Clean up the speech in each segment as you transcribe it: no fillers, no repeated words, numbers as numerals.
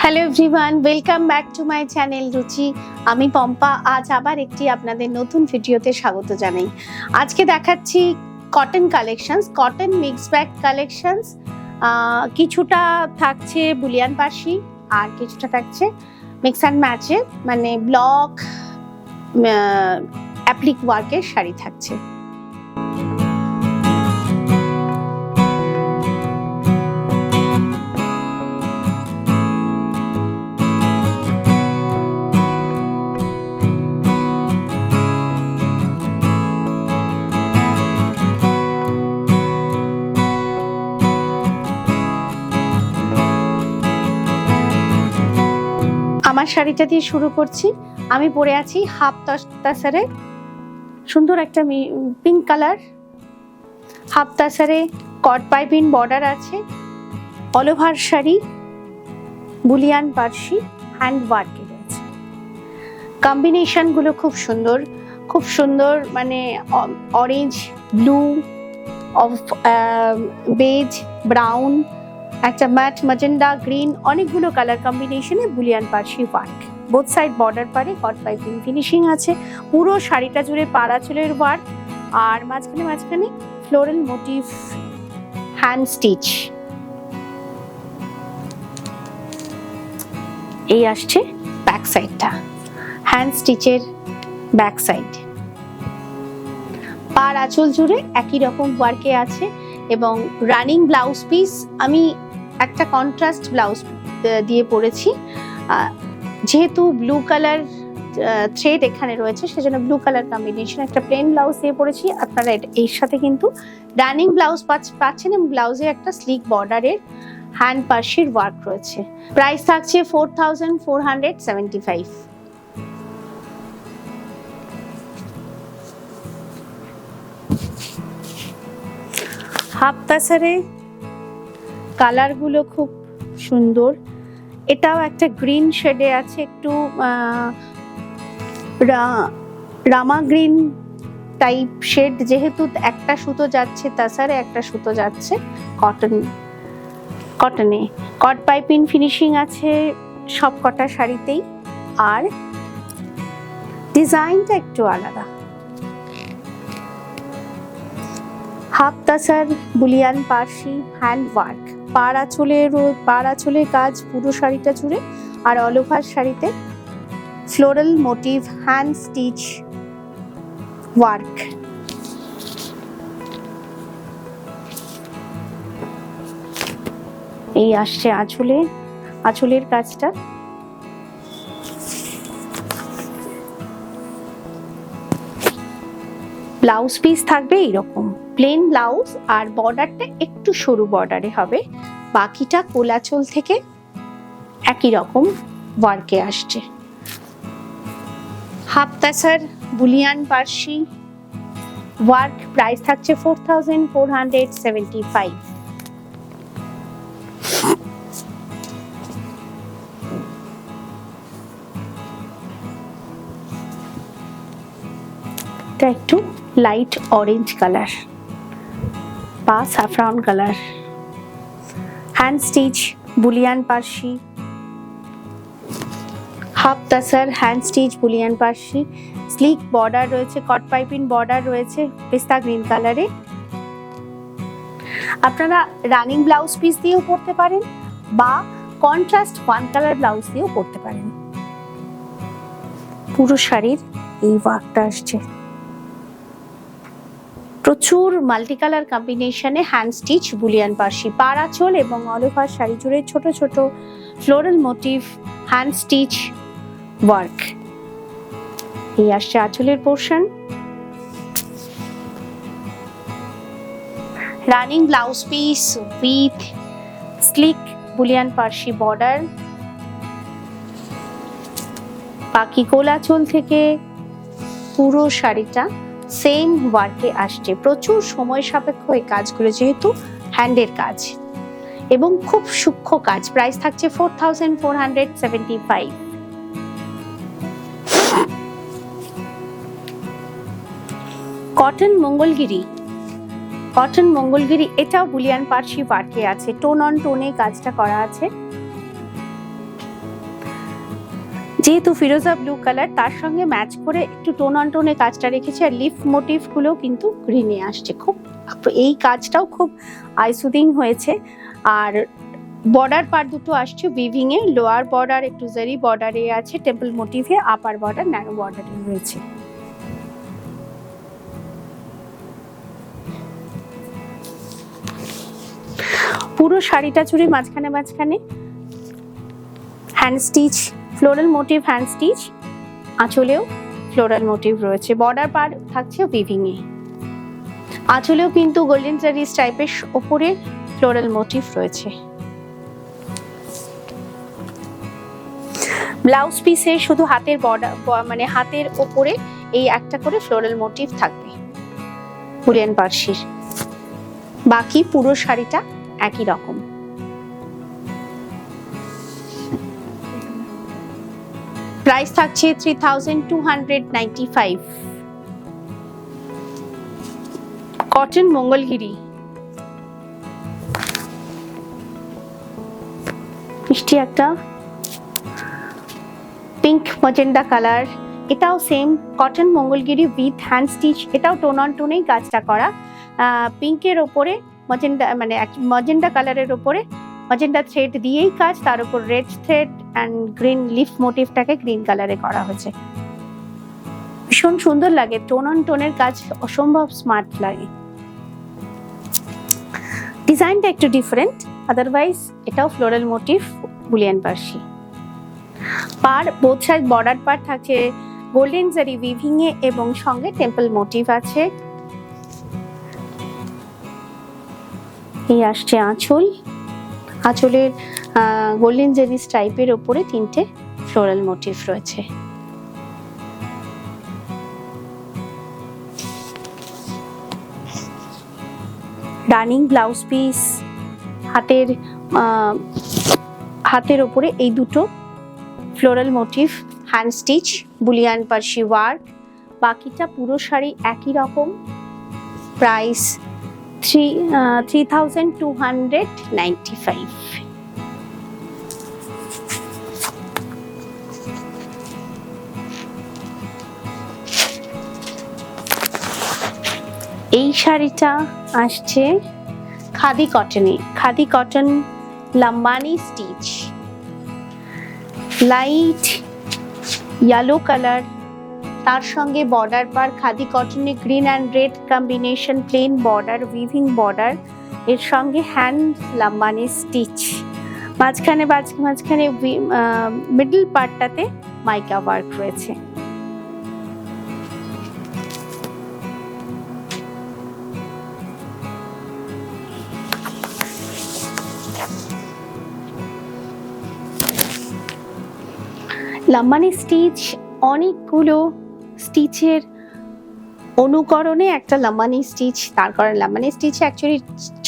Hello everyone, welcome back to my channel রুচি। আমি পম্পা। আজ আবার একটি আপনাদের নতুন ভিডিওতে স্বাগত জানাই। আজকে দেখাচ্ছি cotton collections, cotton mix bag collections. কিছুটা থাকছে বুলিয়ান পার্সি আর কিছুটা থাকছে মিক্স অ্যান্ড ম্যাচে, মানে ব্লক অ্যাপ্লিক ওয়ার্কের শাড়ি থাকছে। আমার শাড়িটা দিয়ে শুরু করছি। আমি পরে আছি হাফ তাসারে, সুন্দর একটা পিঙ্ক কালার হাফ তাসারে, কট পাইপিং বর্ডার আছে, all over sari, bullion Parsi, hand ওয়ার্কে রয়েছে। কম্বিনেশন গুলো খুব সুন্দর, খুব সুন্দর, মানে orange, blue, off beige, brown, একটা ম্যাট ম্যাজেন্ডা, গ্রিন, অনেকগুলো কালার কম্বিনেশনে bullion Parsi work. Both side border পারে কট পাইপিং ফিনিশিং আছে। পুরো শাড়িটা জুড়ে পাড়া চুলের ওয়ার্ক, আর মাঝখানে মাঝখানে ফ্লোরাল মোটিভ হ্যান্ড স্টিচ। এই আসছে ব্যাক সাইডটা, হ্যান্ড স্টিচের ব্যাক সাইড। পার আঁচল জুড়ে একই রকম ওয়ার্কে আছে এবং রানিং ব্লাউজ পিস আমি একটা কন্ট্রাস্ট ব্লাউজ দিয়ে পরেছি। যেহেতু ব্লু কালার থ্রেড এখানে রয়েছে, সেজন্য ব্লু কালার কম্বিনেশন একটা প্লেন ব্লাউজ দিয়ে পরেছি। আপনারা এর সাথে কিন্তু রানিং ব্লাউজ পাচ্ছেন এবং ব্লাউজে একটা স্লিক বর্ডারের হ্যান্ড পার্সির ওয়ার্ক রয়েছে। প্রাইস থাকছে 4475। হাফ তাসারে কালার গুলো খুব সুন্দর। এটাও একটা গ্রিন শেডে আছে, একটু রামা গ্রিন টাইপ শেড। যেহেতু একটা সুতো যাচ্ছে তাসারে, একটা সুতো যাচ্ছে কটনে। কট পাইপিং ফিনিশিং আছে সব কটা শাড়িতেই, আর ডিজাইনটা একটু আলাদা। Half tussar bullion Parsi hand work, পাড় আঁচলের কাজ পুরো শাড়িটা জুড়ে, আর অল ওভার শাড়িতে floral motif hand stitch work. এই আসছে আঁচলের কাজটা। ব্লাউজ পিস থাকবে এইরকম প্লেন ব্লাউজ, আর বর্ডারটা একটু সরু বর্ডারে হবে। বাকিটা কোলাচল থেকে একই রকম ওয়ার্কে আসছে। Half tussar bullion Parsi work, price থাকছে 4475। এটা একটু লাইট অরেঞ্জ কালার বা saffron colour, hand stitch bullion Parsi, half tussar hand stitch bullion Parsi, sleek border রয়েছে, কট পাইপিং বর্ডার রয়েছে পেস্তা গ্রিন কালারে। আপনারা রানিং ব্লাউজ পিস দিয়েও পরতে পারেন বা কন্ট্রাস্ট ওয়ান কালার ব্লাউজ দিয়েও পরতে পারেন। পুরো শাড়ির এই ওয়ার্কটা আসছে। প্রচুর মাল্টি কালার কম্বিনেশনে হ্যান্ড স্টিচ বুলিয়ান পার্সি, পাড় আঁচল এবং অল ওভার শাড়ি জুড়ে ছোট ছোট floral motif hand stitch work. এই আসছে আঁচলের portion. Running blouse piece with sleek bullion Parsi border. বাকি কোলাচল থেকে পুরো শাড়িটা সেম ওয়ার্কে আসছে। প্রচুর সময় সাপেক্ষ এই কাজগুলো, যেহেতু হ্যান্ডের কাজ এবং খুব সূক্ষ্ম কাজ। প্রাইস থাকছে 4475। কটন মঙ্গলগিরি, এটাও বুলিয়ান পার্সি ওয়ার্কে আছে। টোন অন টোনে কাজটা করা আছে। যেহেতু ফিরোজা ব্লু কালার, তার সঙ্গে ম্যাচ করে একটু টোন অন টোনে কাজটা রেখেছি, আর লিফ মোটিভ গুলো কিন্তু গ্রিনে আসছে। খুব এই কাজটাও খুব আইসুদিং হয়েছে। আর বর্ডার পার্ট দুটো আসছে উইভিং এ, লোয়ার বর্ডার একটু জারি বর্ডারে আছে টেম্পল মোটিভে, আপার বর্ডার ন্যারো বর্ডারে রয়েছে। পুরো শাড়িটা জুড়ে মাঝখানে মাঝখানে hand stitch, floral motif hand stitch, আঁচলেও ফ্লোরাল মোটিভ রয়েছে। বর্ডার পার্ট থাকছে উইভিং এ, আঁচলেও কিন্তু গোল্ডেন জারি স্ট্রাইপের ওপরে ফ্লোরাল মোটিভ রয়েছে। ব্লাউজ পিসে শুধু হাতের বর্ডার মানে হাতের ওপরে এই একটা করে ফ্লোরাল মোটিভ থাকবে বুলিয়ান পার্সির, বাকি পুরো শাড়িটা একই রকম। প্রাইস থাকছে 3295। কটন মঙ্গলগিরি, মিষ্টি একটা পিঙ্ক ম্যাজেন্ডা কালার, এটাও same cotton Mangalagiri with hand stitch, এটাও টোন অন টোনেই কাজটা করা। পিঙ্কের ওপরে ম্যাজেন্ডা মানে ম্যাজেন্ডা কালারের ওপরে ম্যাজেন্ডা থ্রেড দিয়েই কাজ, তার উপর red thread and green leaf মোটিভটাকে গ্রিন কালারে করা হয়েছে। ভীষণ সুন্দর লাগে, টোন অন টোনের কাজ অসম্ভব স্মার্ট লাগে। ডিজাইনটা একটু ডিফারেন্ট, আদারওয়াইজ এটাও ফ্লোরাল মোটিভ বুলিয়ান পার্সি। পার বোথ সাইড বর্ডার পার্ট থাকছে গোল্ডেন জারি উইভিং এ এবং সঙ্গে টেম্পল মোটিভ আছে। এই আসছে আঁচল, আঁচলের গোল্ডেন জারি স্ট্রাইপের ওপরে তিনটে ফ্লোরাল মোটিভ রয়েছে। রানিং ব্লাউজ পিস, হাতের ওপরে এই দুটো floral motif hand stitch bullion Parsi work, বাকিটা পুরো শাড়ি একই রকম। প্রাইস 3295। এই শাড়িটা আসছে খাদি কটনে, khadi cotton Lambani stitch, light yellow colour, তার সঙ্গে বর্ডার পার খাদি কটনে green and red combination, plain border weaving border, এর সঙ্গে হ্যান্ড লাম্বানি স্টিচ, মাঝখানে মাঝখানে মিডল পার্টটাতে মাইকা ওয়ার্ক রয়েছে। লাম্বানি স্টিচ অনেকগুলো স্টিচের অনুকরণে একটা লাম্বানি স্টিচ তার কারণ লাম্বানি স্টিচে অ্যাকচুয়ালি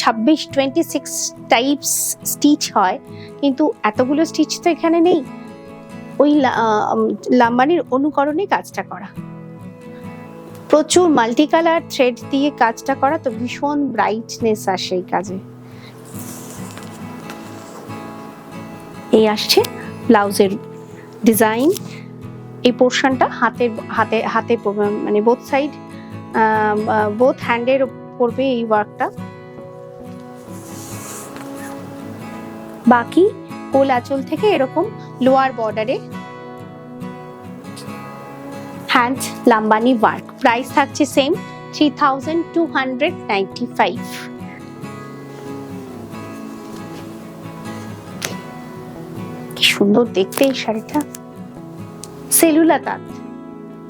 26 টাইপস স্টিচ হয়, কিন্তু এতগুলো স্টিচ তো এখানে নেই, ওই লাম্বানির অনুকরণে কাজটা করা। প্রচুর মাল্টি কালার থ্রেড দিয়ে কাজটা করা, তো ভীষণ ব্রাইটনেস আসে এই কাজে। এই আসছে ব্লাউজের ডিজাইন, এই পোর্শনটা হাতে মানে বোথ সাইড বোথ হ্যান্ডের পড়বে এই ওয়ার্কটা। বাকি কোল আঁচল থেকে এরকম লোয়ার বর্ডারে হ্যান্ড লাম্বানি ওয়ার্ক। প্রাইস থাকছে সেম 3295। কি সুন্দর দেখতে এই শাড়িটা, সেলুলা তাঁত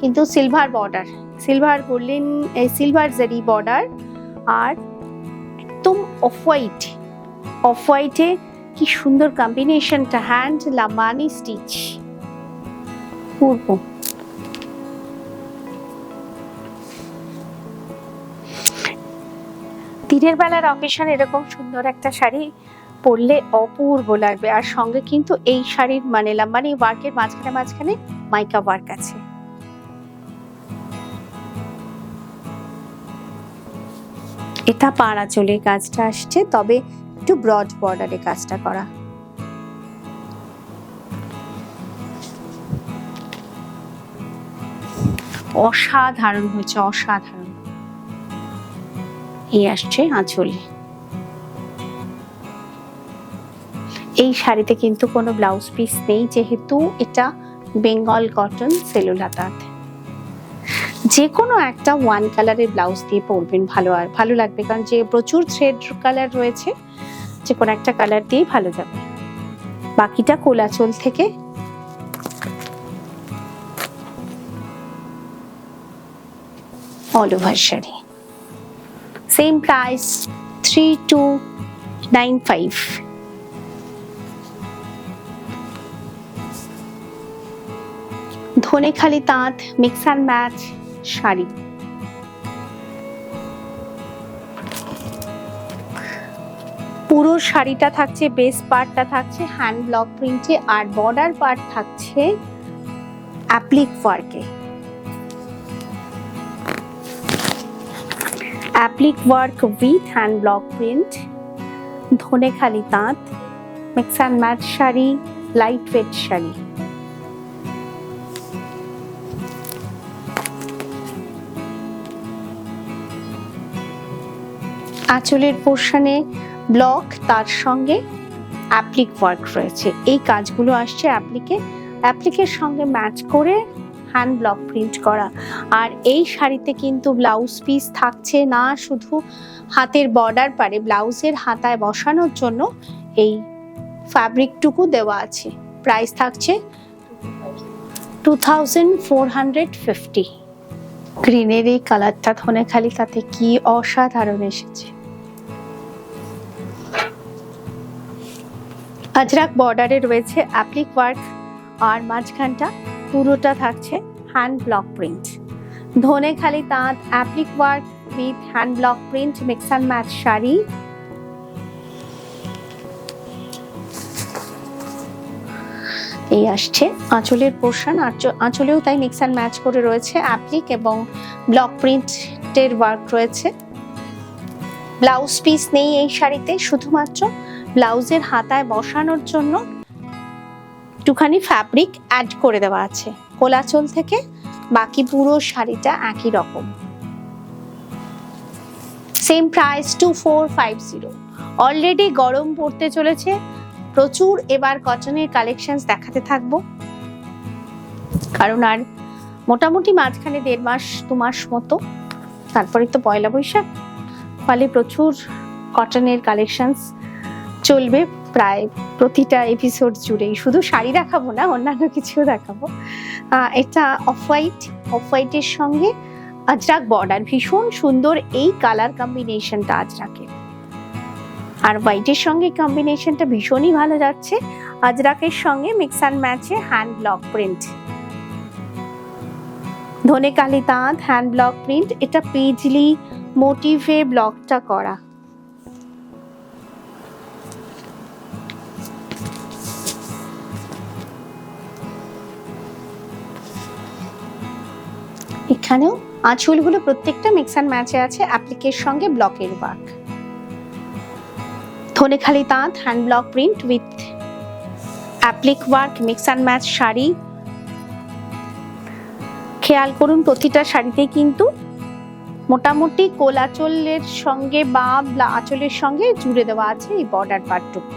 কিন্তু silver border, silver golden silver জারি বর্ডার, আর একদম অফ হোয়াইটে কি সুন্দর কম্বিনেশনটা, হ্যান্ড লাম্বানি স্টিচ পূর্ব। দিনের বেলার অকেশন এরকম সুন্দর একটা শাড়ি পরলে অপূর্ব লাগবে। আর সঙ্গে কিন্তু এই শাড়ির মানে লাম্বানি ওয়ার্কের মাঝখানে মাইকা ওয়ার্ক আছে। এটা পাড় আঁচলের কাজটা আসছে, তবে একটু ব্রড বর্ডারে কাজটা করা। অসাধারণ হয়েছে, অসাধারণ। এই আসছে আঁচলে। এই শাড়িতে কিন্তু কোনো ব্লাউজ পিস নেই, যেহেতু এটা বেঙ্গল কটন সেলুলার তাঁত। যে কোনো একটা ওয়ান কালারের ব্লাউজ দিয়ে পরবেন, ভালো লাগবে, কারণ যে প্রচুর থ্রেড কালার রয়েছে, যে কোনো একটা কালার দিয়েই ভালো যাবে। বাকিটা কোলাচল থেকে অল ওভার শাড়ি। Same price 3295। ধনেখালি তাঁত মিক্স অ্যান্ড ম্যাচ শাড়ি। পুরো শাড়িটা থাকছে, বেস পার্টটা থাকছে হ্যান্ড ব্লক প্রিন্টে, আর বর্ডার পার্ট থাকছে অ্যাপ্লিক ওয়ার্কে। Applique work with hand block print. Dhaniakhali তাঁত mix and match sari, light weight sari. আঁচলের পোর্শনে ব্লক, তার সঙ্গে অ্যাপ্লিক ওয়ার্ক রয়েছে। এই কাজগুলো আসছে অ্যাপ্লিকের সঙ্গে ম্যাচ করে হ্যান্ড ব্লক প্রিন্ট করা। আর এই শাড়িতে কিন্তু ব্লাউজ পিস থাকছে না, শুধু হাতের বর্ডার পারে ব্লাউজের হাতায় বসানোর জন্য এই ফ্যাব্রিকটুকু দেওয়া আছে। প্রাইস থাকছে 2450। গ্রিনের এই কালারটা ধনেখালি তাতে কি অসাধারণ এসেছে। আজরাক বর্ডারে রয়েছে অ্যাপ্লিক ওয়ার্ক, আর মাঝখানটা পুরোটা থাকছে হ্যান্ড ব্লক প্রিন্ট। ধনেখালি তাঁত applique work with hand block print mix and match sari. এই আসছে আঁচলের পোর্শন, আঁচলেও তাই মিক্স অ্যান্ড ম্যাচ করে রয়েছে অ্যাপ্লিক এবং ব্লক প্রিন্টের ওয়ার্ক রয়েছে। ব্লাউজ পিস নেই এই শাড়িতে, শুধুমাত্র ব্লাউজের হাতায় বসানোর জন্য একটুখানি ফ্যাব্রিক অ্যাড করে দেওয়া আছে কোলাচল থেকে। বাকি পুরো শাড়িটা একই রকম। Same price 2450। অলরেডি গরম পড়তে চলেছে, প্রচুর এবার কটনের কালেকশনস দেখাতে থাকবো, কারণ আর মোটামুটি মাঝখানে 1.5 মাস 2 মাস মতো, তারপরে তো পয়লা বৈশাখ, ফলে প্রচুর কটনের কালেকশনস চলবে প্রায় প্রতিটা এপিসোড জুড়েই। শুধু শাড়ি দেখাবো না, অন্যান্য কিছুও দেখাবো। এটা অফ হোয়াইটের সঙ্গে আজরাক বর্ডার, ভীষণ সুন্দর এই কালার কম্বিনেশনটা আজরাকের, আর হোয়াইটের সঙ্গে কম্বিনেশনটা ভীষণই ভালো যাচ্ছে। আজরাকের সঙ্গে মিক্স অ্যান্ড ম্যাচে হ্যান্ড ব্লক প্রিন্ট। ধনেখালি তাঁত হ্যান্ড ব্লক প্রিন্ট, এটা পেজলি মোটিভে ব্লকটা করা। এখানেও আঁচলগুলো প্রত্যেকটা মিক্স অ্যান্ড ম্যাচে আছে অ্যাপ্লিকের সঙ্গে ব্লকের ওয়ার্ক। ধনেখালি তাঁত hand block print with applique work mix and match sari. খেয়াল করুন প্রতিটা শাড়িতেই কিন্তু মোটামুটি কোলাচলের সঙ্গে বা আঁচলের সঙ্গে জুড়ে দেওয়া আছে এই বর্ডার পার্টটুকু।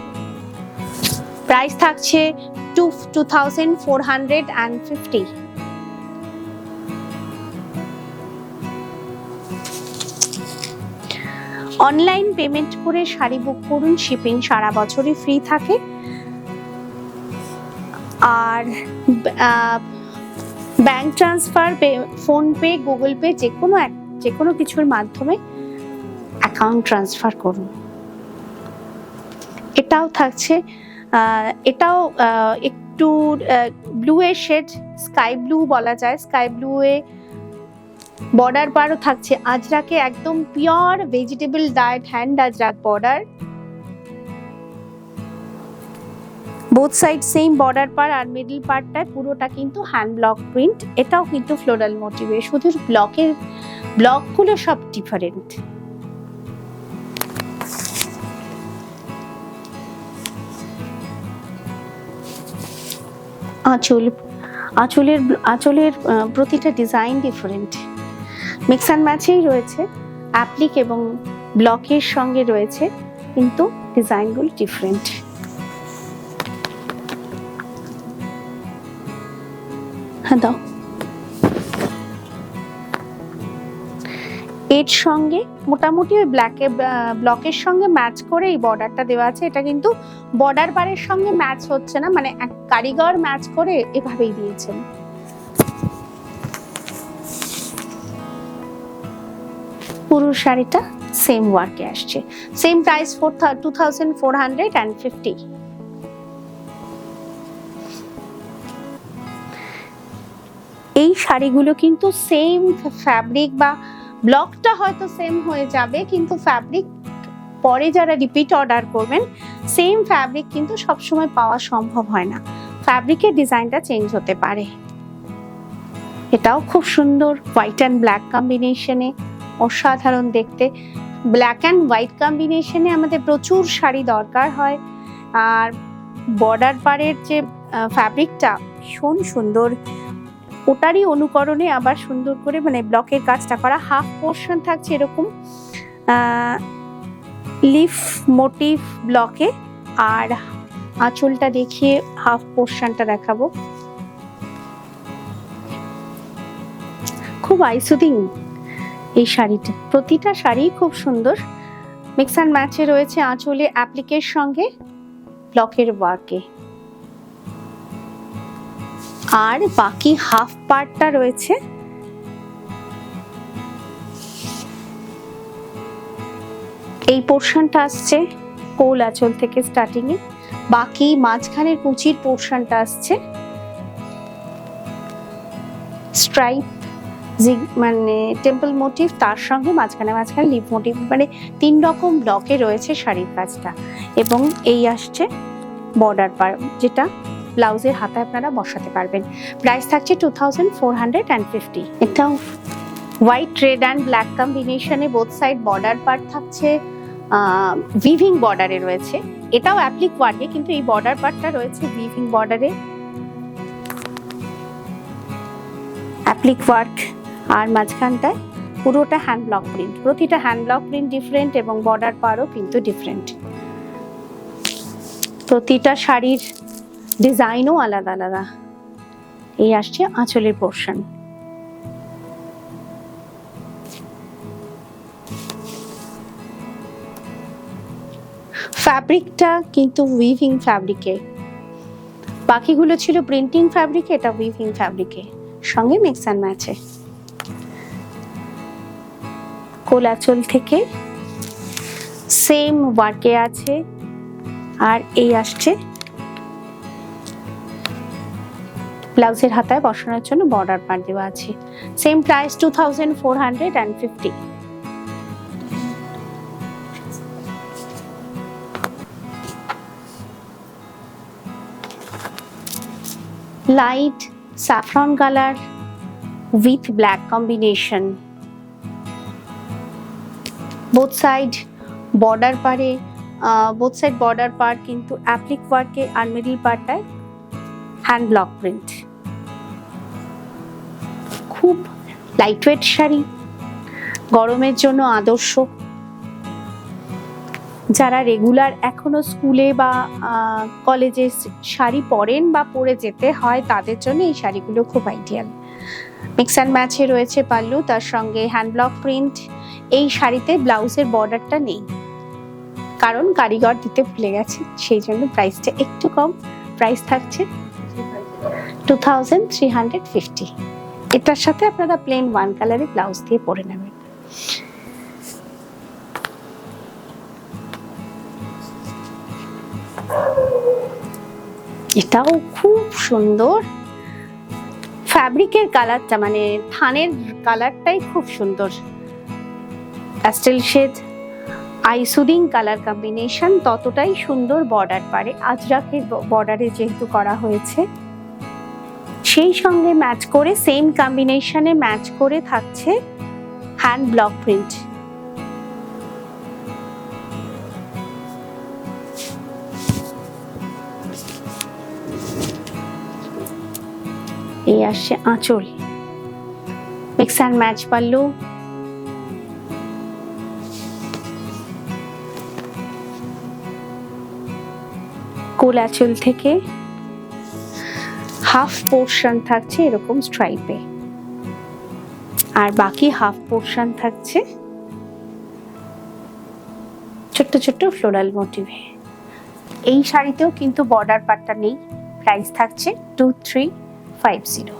প্রাইস থাকছে 2450। অনলাইন পেমেন্ট করে শাড়ি বুক করুন, শিপিং সারা বছরই ফ্রি থাকে। আর bank transfer, PhonePe, Google pay, যে কোনো কিছুর মাধ্যমে অ্যাকাউন্ট ট্রান্সফার করুন। এটাও থাকছে, এটাও একটু ব্লু এর শেড, স্কাই ব্লু বলা যায়, স্কাই ব্লু এ বর্ডার পারও থাকছে আজরাকে, একদম pure vegetable dyed hand Ajrak border. Both side same border পার, আর মিডল পার্টটায় পুরোটা কিন্তু হ্যান্ড ব্লক প্রিন্ট। এটাও কিন্তু ফ্লোরাল মোটিভে, শুধু ব্লকগুলো সব ডিফারেন্ট। আঁচলের প্রতিটা ডিজাইন ডিফারেন্ট, মিক্স অ্যান্ড ম্যাচেই রয়েছে, অ্যাপ্লিক এবং ব্লকের সঙ্গে রয়েছে, কিন্তু ডিজাইনগুলো ডিফারেন্ট। হ্যাঁ দাও। এর সঙ্গে মোটামুটি ওই ব্লকের সঙ্গে ম্যাচ করে এই বর্ডারটা দেওয়া আছে। এটা কিন্তু বর্ডার বারের সঙ্গে ম্যাচ হচ্ছে না, মানে এক কারিগর ম্যাচ করে এভাবেই দিয়েছেন। পুরো শাড়িটা সেম ওয়ার্কে আসছে, সেম প্রাইস 2450। এই শাড়িগুলো কিন্তু সেম ফ্যাব্রিক বা ব্লকটা হয়তো সেম হয়ে যাবে, কিন্তু ফ্যাব্রিক পরে যারা রিপিট অর্ডার করবেন সেম ফ্যাব্রিক কিন্তু সবসময় পাওয়া সম্ভব হয় না, ফ্যাব্রিকের ডিজাইনটা চেঞ্জ হতে পারে। এটাও খুব সুন্দর, হোয়াইট অ্যান্ড ব্ল্যাক কম্বিনেশনে, অসাধারণ দেখতে। ব্ল্যাক অ্যান্ড হোয়াইট কম্বিনেশনে আমাদের প্রচুর শাড়ি দরকার হয়, আর বর্ডার পারের যে ফ্যাব্রিকটা ভীষণ সুন্দর, ওটারই অনুকরণে আবার সুন্দর করে মানে ব্লকের কাজটা করা। হাফ পোর্শন থাকছে এরকম লিফ মোটিভ ব্লকে, আর আঁচলটা দেখিয়ে হাফ পোর্শনটা দেখাবো। খুব আইসুদিং এই শাড়িটা, প্রতিটা শাড়ি খুব সুন্দর, মিক্স অ্যান্ড ম্যাচে রয়েছে আঁচলে অ্যাপ্লিকের সঙ্গে ব্লকের ওয়ার্কে, আর বাকি হাফ পার্টটা রয়েছে এই পোর্শনটা আসছে কোল আঁচল থেকে স্টার্টিং এ, বাকি মাঝখানের কুচির পোর্শনটা আসছে স্ট্রাইপ মানে টেম্পল মোটিভ, তার সঙ্গে মাঝখানে লিভ মোটিভ, মানে 3 রকম ব্লকে রয়েছে শাড়ির কাজটা। এবং এই আসছে বর্ডার পার, যেটা ব্লাউজের হাতায় আপনারা বসাতে পারবেন। প্রাইস থাকছে 2450। এটাও হোয়াইট রেড অ্যান্ড ব্ল্যাক কম্বিনেশনে, বোথ সাইড বর্ডার পার্ট থাকছে উইভিং বর্ডারে রয়েছে। এটাও অ্যাপ্লিক ওয়ার্কে, কিন্তু এই বর্ডার পার্টটা রয়েছে উইভিং বর্ডারে, অ্যাপ্লিক ওয়ার্ক, আর মাঝখানটায় পুরোটা হ্যান্ড ব্লক প্রিন্ট। প্রতিটা হ্যান্ড ব্লক প্রিন্ট ডিফারেন্ট এবং বর্ডার পারও কিন্তু ডিফারেন্ট। প্রতিটা শাড়ির ডিজাইনও আলাদা আলাদা। এই আসছে আঁচলের পোর্শন। ফ্যাব্রিকটা কিন্তু উইভিং ফ্যাব্রিকে, বাকিগুলো ছিল প্রিন্টিং ফ্যাব্রিকে, এটা উইভিং ফ্যাব্রিকে, সঙ্গে মিক্স অ্যান্ড ম্যাচে। কোলাচল থেকে সেম ওয়ার্কে আছে, আর এই আসছে ব্লাউজের হাতায় বসানোর জন্য বর্ডার পার্ট দেওয়া আছে। Same price 2450। Light saffron color with black combination, both side border পারে, both side border part কিন্তু অ্যাপ্লিক ওয়ার্কে, আর মিডল পার্টটায় হ্যান্ড ব্লক প্রিন্ট। খুব লাইটওয়েট শাড়ি, গরমের জন্য আদর্শ। যারা রেগুলার এখনো স্কুলে বা কলেজে শাড়ি পরেন বা পরে যেতে হয়, তাদের জন্য এই শাড়িগুলো খুব আইডিয়াল। মিক্স অ্যান্ড ম্যাচে রয়েছে পাল্লু, তার সঙ্গে হ্যান্ড ব্লক প্রিন্ট। এই শাড়িতে ব্লাউজের বর্ডারটা নেই, কারণ কারিগর দিতে ভুলে গেছে, সেই জন্য প্রাইসটা একটু কম। প্রাইস থাকছে 2350। এটার সাথে আপনারা প্লেন 1 কালারের ব্লাউজ দিয়ে পরে নেবেন। এটাও খুব সুন্দর, ফ্যাব্রিকের কালারটা মানে থানের কালারটাই খুব সুন্দর, pastel shade eye soothing colour combination, ততটাই সুন্দর বর্ডার পারে। আজরাকের বর্ডারে যেহেতু করা হয়েছে, সেই সঙ্গে ম্যাচ করে সেম কম্বিনেশনে ম্যাচ করে থাকছে হ্যান্ড ব্লক প্রিন্ট। এই আসছে আঁচল, মিক্স অ্যান্ড ম্যাচ পাল্লু, কোল আঁচল থেকে হাফ পোর্শন থাকছে এরকম স্ট্রাইপে, আর বাকি হাফ পোর্শন থাকছে ছোট্ট ছোট্ট ফ্লোরাল মোটিভে। এই শাড়িতেও কিন্তু বর্ডার পাটটা নেই। প্রাইস থাকছে 2350।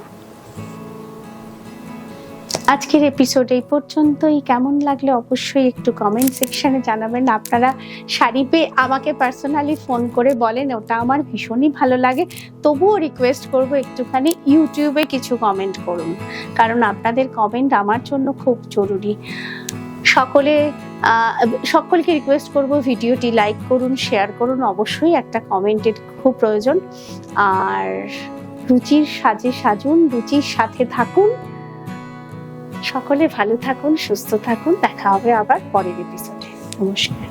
আজকের এপিসোড এই পর্যন্তই। কেমন লাগলে অবশ্যই একটু কমেন্ট সেকশনে জানাবেন। আপনারা শাড়ি পেয়ে আমাকে পার্সোনালি ফোন করে বলেন, ওটা আমার ভীষণই ভালো লাগে। তবুও রিকোয়েস্ট করব একটুখানি ইউটিউবে কিছু কমেন্ট করুন, কারণ আপনাদের কমেন্ট আমার জন্য খুব জরুরি। সকলকে রিকোয়েস্ট করব ভিডিওটি লাইক করুন, শেয়ার করুন, অবশ্যই একটা কমেন্টের খুব প্রয়োজন। আর রুচির সাজে সাজুন, রুচির সাথে থাকুন। সকলে ভালো থাকুন, সুস্থ থাকুন। দেখা হবে আবার পরের এপিসোডে। নমস্কার।